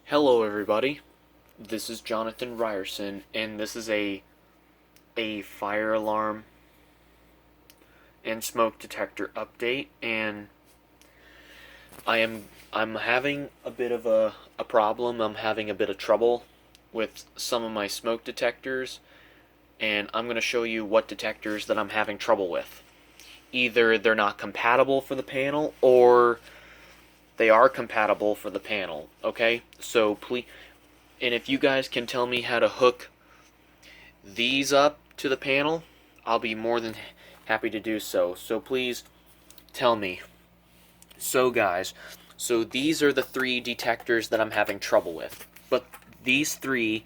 Hello everybody, this is Jonathan Ryerson, and this is a fire alarm and smoke detector update, and I'm having a bit of a problem. I'm having a bit of trouble with some of my smoke detectors, and I'm going to show you what detectors that I'm having trouble with. Either they're not compatible for the panel, or they are compatible for the panel, okay? So please, and if you guys can tell me how to hook these up to the panel, I'll be more than happy to do so. So please tell me. So guys, so these are the three detectors that I'm having trouble with. But these two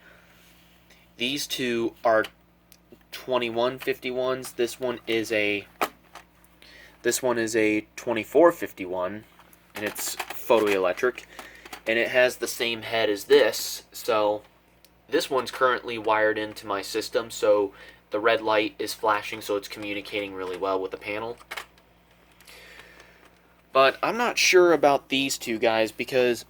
are 2151s. This one is a 2451, and it's photoelectric, and it has the same head as this. So this one's currently wired into my system, so the red light is flashing, so it's communicating really well with the panel. But I'm not sure about these two guys, because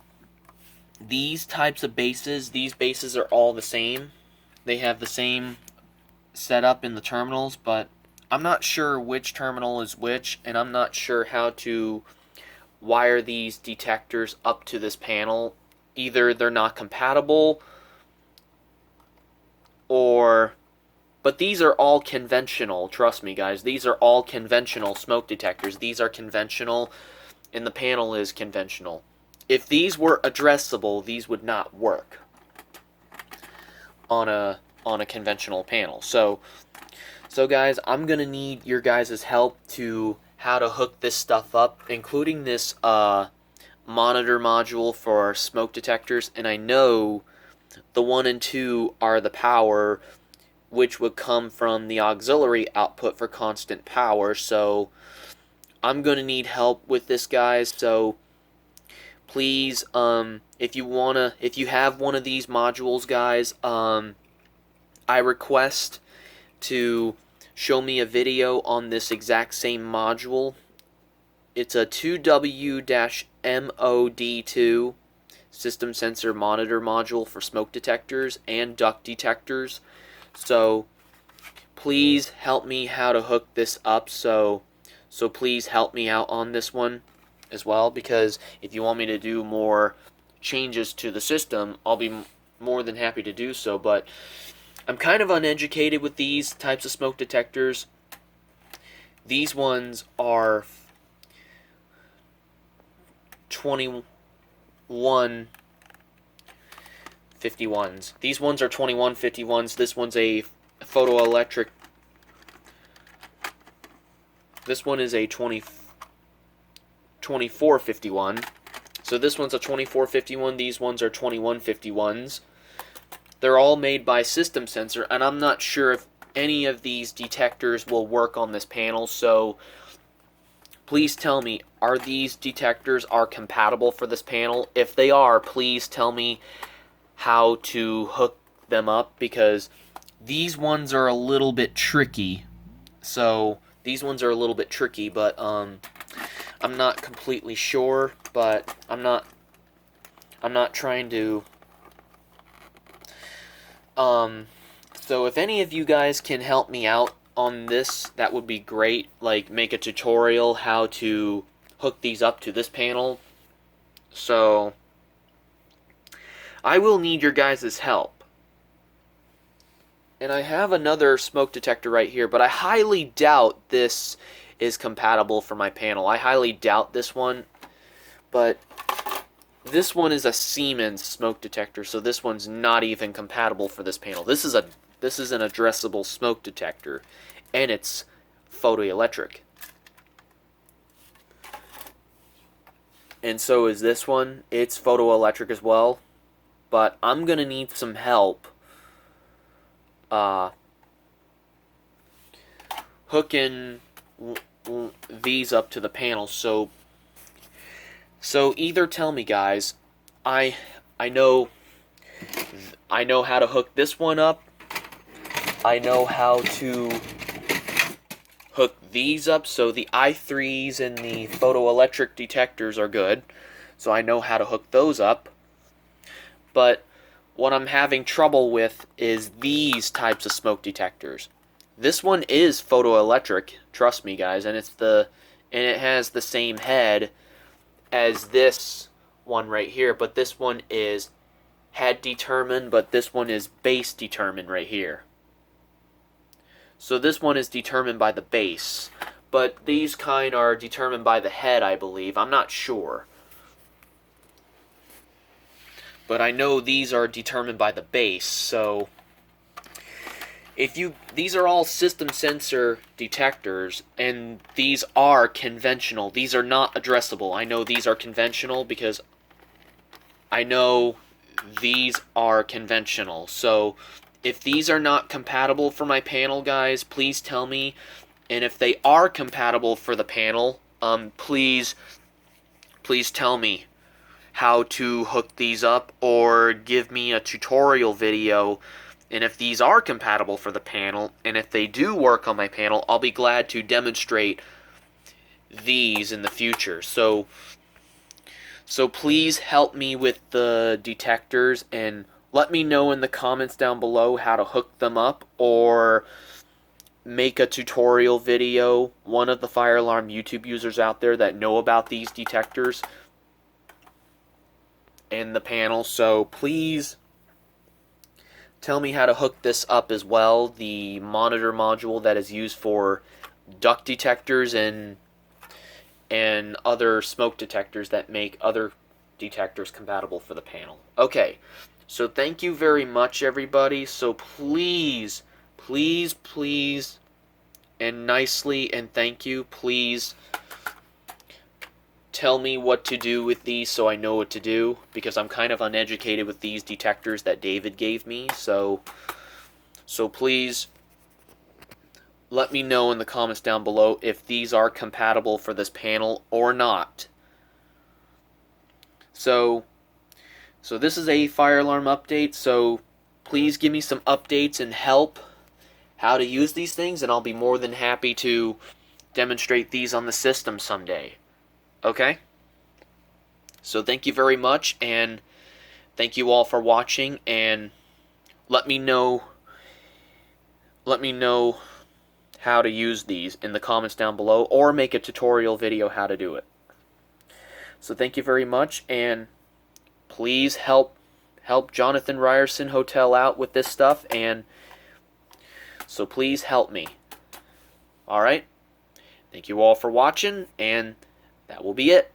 these types of bases, these bases are all the same. They have the same setup in the terminals, but I'm not sure which terminal is which, and I'm not sure how to wire these detectors up to this panel. Either they're not compatible, but these are all conventional. Trust me, guys. These are all conventional smoke detectors. These are conventional, and the panel is conventional. If these were addressable, these would not work on a conventional panel. So guys, I'm gonna need your guys' help to how to hook this stuff up, including this monitor module for smoke detectors. And I know the 1 and 2 are the power, which would come from the auxiliary output for constant power. So I'm going to need help with this, guys. So please, if you have one of these modules, guys, I request to show me a video on this exact same module. It's a 2W-MOD2 system sensor monitor module for smoke detectors and duct detectors. So please help me how to hook this up. So please help me out on this one as well, because if you want me to do more changes to the system, I'll be more than happy to do so. But I'm kind of uneducated with these types of smoke detectors. These ones are 2151s. These ones are 2151s. This one's a photoelectric. This one is a 2451. So this one's a 2451. These ones are 2151s. They're all made by System Sensor, and I'm not sure if any of these detectors will work on this panel. So please tell me, are these detectors compatible for this panel? If they are, please tell me how to hook them up, because these ones are a little bit tricky. So these ones are a little bit tricky, but I'm not completely sure. But I'm not trying to. So if any of you guys can help me out on this, that would be great. Like, make a tutorial how to hook these up to this panel. So I will need your guys' help. And I have another smoke detector right here, but I highly doubt this is compatible for my panel. I highly doubt this one, but this one is a Siemens smoke detector, so this one's not even compatible for this panel. This is an addressable smoke detector, and it's photoelectric. And so is this one. It's photoelectric as well, but I'm gonna need some help hooking these up to the panel. So either tell me, guys, I know how to hook this one up. I know how to hook these up. So the i3s and the photoelectric detectors are good. So I know how to hook those up. But what I'm having trouble with is these types of smoke detectors. This one is photoelectric, trust me guys, and it has the same head as this one right here, but this one is head determined, but this one is base determined right here. So this one is determined by the base, but these kind are determined by the head, I believe. I'm not sure. But I know these are determined by the base, so these are all system sensor detectors, and these are conventional. These are not addressable. I know these are conventional because I know these are conventional. So if these are not compatible for my panel, guys, please tell me. And if they are compatible for the panel, please tell me how to hook these up, or give me a tutorial video. And if these are compatible for the panel, and if they do work on my panel, I'll be glad to demonstrate these in the future. So please help me with the detectors, and let me know in the comments down below how to hook them up, or make a tutorial video. One of the fire alarm YouTube users out there that know about these detectors and the panel, so please tell me how to hook this up as well. The monitor module that is used for duct detectors and other smoke detectors that make other detectors compatible for the panel. Okay, so thank you very much, everybody. So please, please, please, and nicely, and thank you, please tell me what to do with these so I know what to do, because I'm kind of uneducated with these detectors that David gave me. So please let me know in the comments down below if these are compatible for this panel or not. So this is a fire alarm update, so please give me some updates and help how to use these things, and I'll be more than happy to demonstrate these on the system someday. Okay? So thank you very much, and thank you all for watching, and let me know how to use these in the comments down below, or make a tutorial video how to do it. So thank you very much, and please help Jonathan Ryerson Hotel out with this stuff, and so please help me. Alright? Thank you all for watching, and that will be it.